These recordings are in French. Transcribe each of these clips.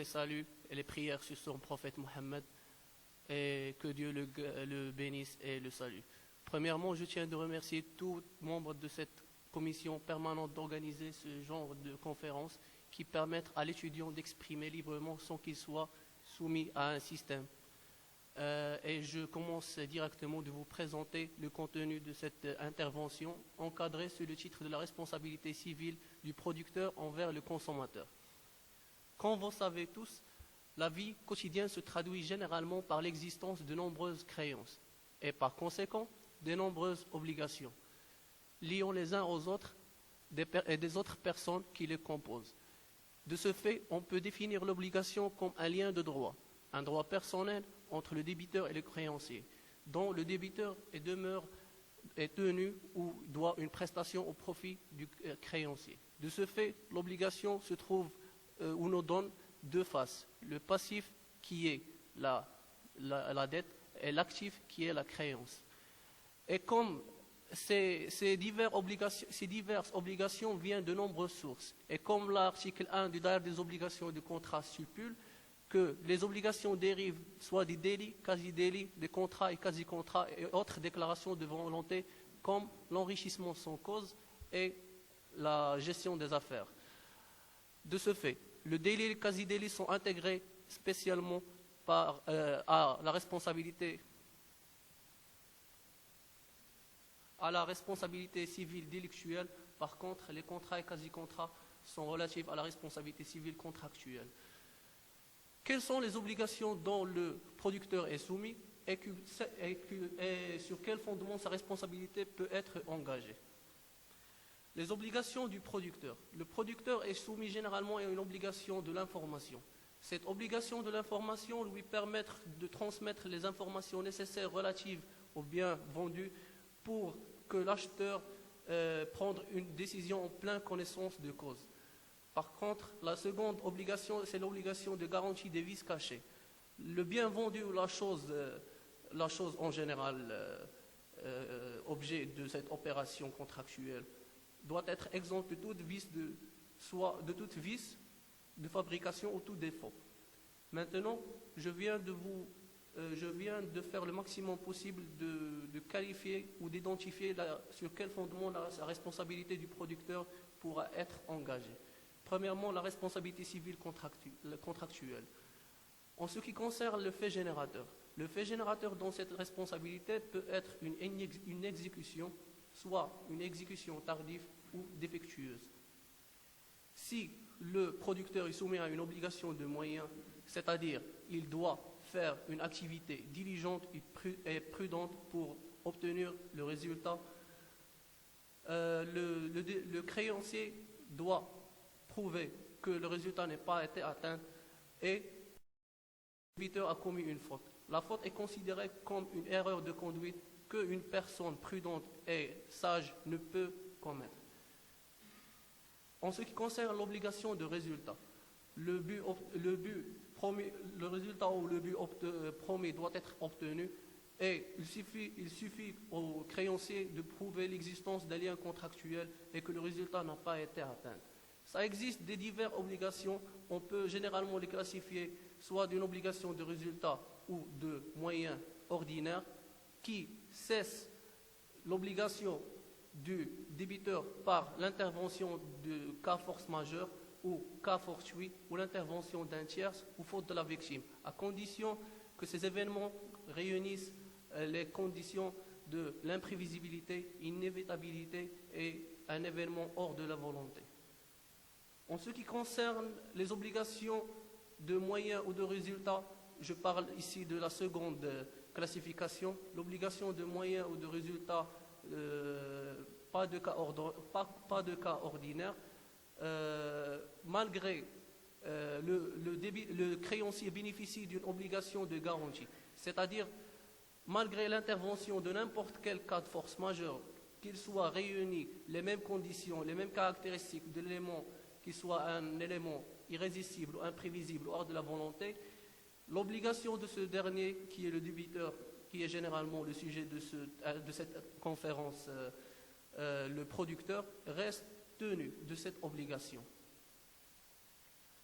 les saluts et les prières sur son prophète Mohammed et que Dieu le bénisse et le salue. Premièrement, je tiens à remercier tous les membres de cette commission permanente d'organiser ce genre de conférences qui permettent à l'étudiant d'exprimer librement sans qu'il soit soumis à un système. Et je commence directement de vous présenter le contenu de cette intervention encadrée sous le titre de la responsabilité civile du producteur envers le consommateur. Comme vous savez tous, la vie quotidienne se traduit généralement par l'existence de nombreuses créances et par conséquent de nombreuses obligations, liant les uns aux autres et des autres personnes qui les composent. De ce fait, on peut définir l'obligation comme un lien de droit, un droit personnel entre le débiteur et le créancier, dont le débiteur est tenu ou doit une prestation au profit du créancier. De ce fait, l'obligation se trouve ou nous donne deux faces, le passif qui est la dette et l'actif qui est la créance. Et comme ces diverses obligations viennent de nombreuses sources, et comme l'article 1 du Diary des obligations du contrat stipule que les obligations dérivent soit des délits, quasi-délits, des contrats et quasi-contrats et autres déclarations de volonté comme l'enrichissement sans cause et la gestion des affaires. De ce fait, le délit et le quasi-délit sont intégrés spécialement à la responsabilité civile délictuelle. Par contre, les contrats et quasi-contrats sont relatifs à la responsabilité civile contractuelle. Quelles sont les obligations dont le producteur est soumis et sur quel fondement sa responsabilité peut être engagée? Les obligations du producteur. Le producteur est soumis généralement à une obligation de l'information. Cette obligation de l'information lui permet de transmettre les informations nécessaires relatives aux biens vendus pour que l'acheteur prenne une décision en pleine connaissance de cause. Par contre, la seconde obligation, c'est l'obligation de garantie des vices cachés. Le bien vendu ou la chose en général, objet de cette opération contractuelle, doit être exempt de toute vice de fabrication ou tout défaut. Maintenant, je viens de faire le maximum possible de qualifier ou d'identifier sur quel fondement la responsabilité du producteur pourra être engagée. Premièrement, la responsabilité civile contractuelle. En ce qui concerne le fait générateur dans cette responsabilité peut être une exécution, soit une exécution tardive ou défectueuse. Si le producteur est soumis à une obligation de moyens, c'est-à-dire il doit faire une activité diligente et prudente pour obtenir le résultat, le créancier doit prouver que le résultat n'a pas été atteint et le débiteur a commis une faute. La faute est considérée comme une erreur de conduite qu'une personne prudente et sage ne peut commettre. En ce qui concerne l'obligation de résultat, le résultat ou le but promis doit être obtenu et il suffit au créancier de prouver l'existence d'un lien contractuel et que le résultat n'a pas été atteint. Ça existe des diverses obligations, on peut généralement les classifier soit d'une obligation de résultat ou de moyens ordinaires qui cesse l'obligation du débiteur par l'intervention de cas force majeure ou cas fortuit ou l'intervention d'un tiers ou faute de la victime, à condition que ces événements réunissent les conditions de l'imprévisibilité, inévitabilité et un événement hors de la volonté. En ce qui concerne les obligations de moyens ou de résultats, je parle ici de la seconde classification, l'obligation de moyens ou de résultats, pas de cas ordinaire, malgré le créancier bénéficie d'une obligation de garantie, c'est-à-dire malgré l'intervention de n'importe quel cas de force majeure, qu'il soit réuni les mêmes conditions, les mêmes caractéristiques de l'élément, qu'il soit un élément irrésistible ou imprévisible hors de la volonté, l'obligation de ce dernier, qui est le débiteur, qui est généralement le sujet de cette conférence, le producteur, reste tenu de cette obligation.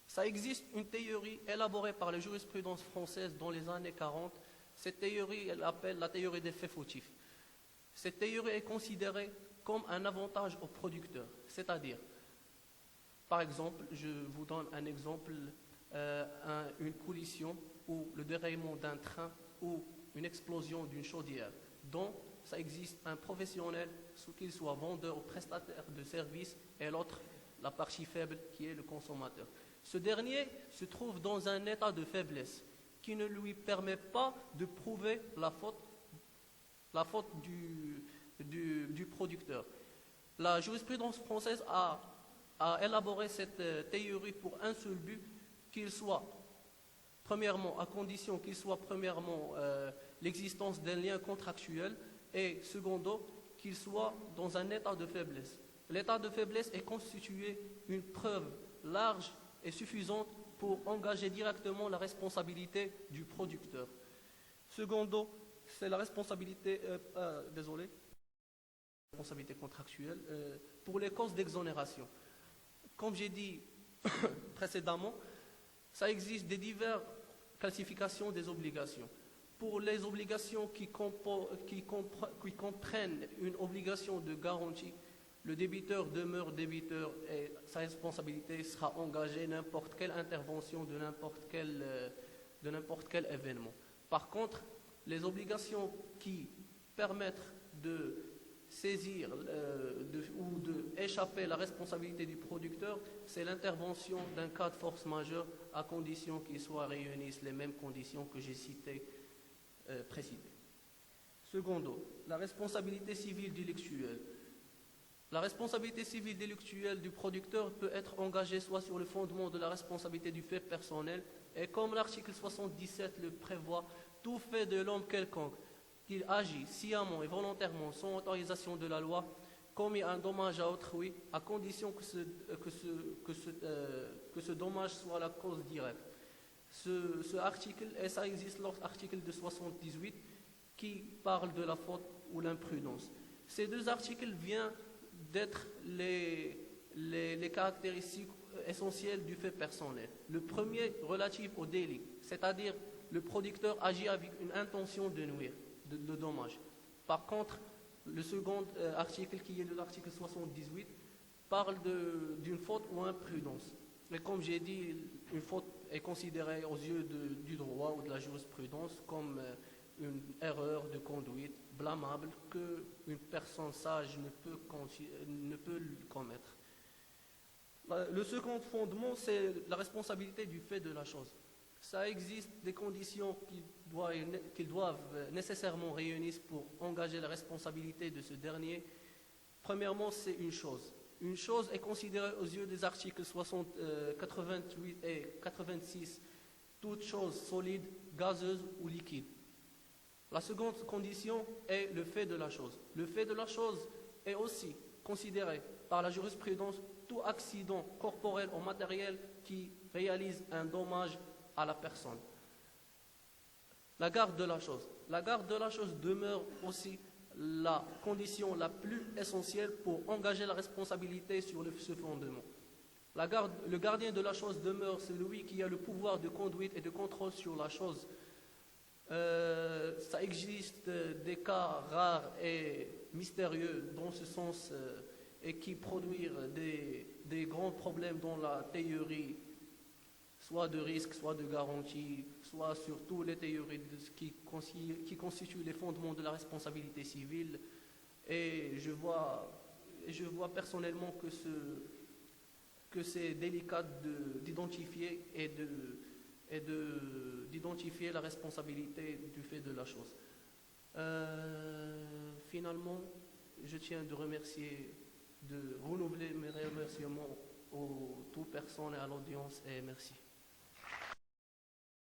Ça existe une théorie élaborée par la jurisprudence française dans les années 40. Cette théorie, elle appelle la théorie des faits fautifs. Cette théorie est considérée comme un avantage au producteur, c'est-à-dire, par exemple, je vous donne un exemple, une collision ou le déraillement d'un train ou une explosion d'une chaudière, dont ça existe un professionnel, qu'il soit vendeur ou prestataire de services, et l'autre, la partie faible, qui est le consommateur. Ce dernier se trouve dans un état de faiblesse qui ne lui permet pas de prouver la faute du producteur. La jurisprudence française a élaboré cette théorie pour un seul but, qu'il soit, premièrement, à condition qu'il soit, premièrement, l'existence d'un lien contractuel, et secondo, qu'il soit dans un état de faiblesse. L'état de faiblesse est constitué une preuve large et suffisante pour engager directement la responsabilité du producteur. Secondo, c'est la responsabilité, responsabilité contractuelle pour les causes d'exonération. Comme j'ai dit précédemment, ça existe des diverses classifications des obligations. Pour les obligations qui comprennent une obligation de garantie, le débiteur demeure débiteur et sa responsabilité sera engagée n'importe quelle intervention de n'importe quel événement. Par contre, les obligations qui permettent de saisir ou d'échapper à la responsabilité du producteur, c'est l'intervention d'un cas de force majeure à condition qu'il soit réunissent les mêmes conditions que j'ai citées précédemment. Secondo, la responsabilité civile délictuelle. La responsabilité civile délictuelle du producteur peut être engagée soit sur le fondement de la responsabilité du fait personnel, et comme l'article 77 le prévoit, tout fait de l'homme quelconque, qu'il agit sciemment et volontairement sans autorisation de la loi, commis un dommage à autrui, à condition que ce dommage soit la cause directe. Ce article, et ça existe l'article de 78, qui parle de la faute ou l'imprudence. Ces deux articles viennent d'être les caractéristiques essentielles du fait personnel. Le premier relatif au délit, c'est-à-dire le producteur agit avec une intention de nuire, de dommage. Par contre, le second article, qui est l'article 78, parle d'une faute ou imprudence. Mais comme j'ai dit, une faute est considérée aux yeux du droit ou de la jurisprudence comme une erreur de conduite blâmable qu'une personne sage ne peut commettre. Le second fondement, c'est la responsabilité du fait de la chose. Ça existe des conditions qu'ils doivent nécessairement réunir pour engager la responsabilité de ce dernier. Premièrement, c'est une chose. Une chose est considérée aux yeux des articles 88 et 86, toute chose solide, gazeuse ou liquide. La seconde condition est le fait de la chose. Le fait de la chose est aussi considéré par la jurisprudence tout accident corporel ou matériel qui réalise un dommage à la personne. La garde de la chose. La garde de la chose demeure aussi la condition la plus essentielle pour engager la responsabilité sur ce fondement. Le gardien de la chose demeure celui qui a le pouvoir de conduite et de contrôle sur la chose. Ça existe des cas rares et mystérieux dans ce sens et qui produisent des grands problèmes dans la théorie, soit de risque, soit de garantie, soit surtout les théories qui constituent les fondements de la responsabilité civile. Et je vois personnellement que c'est délicat d'identifier d'identifier la responsabilité du fait de la chose. Finalement, je tiens de renouveler mes remerciements aux toutes personnes et à l'audience, et merci.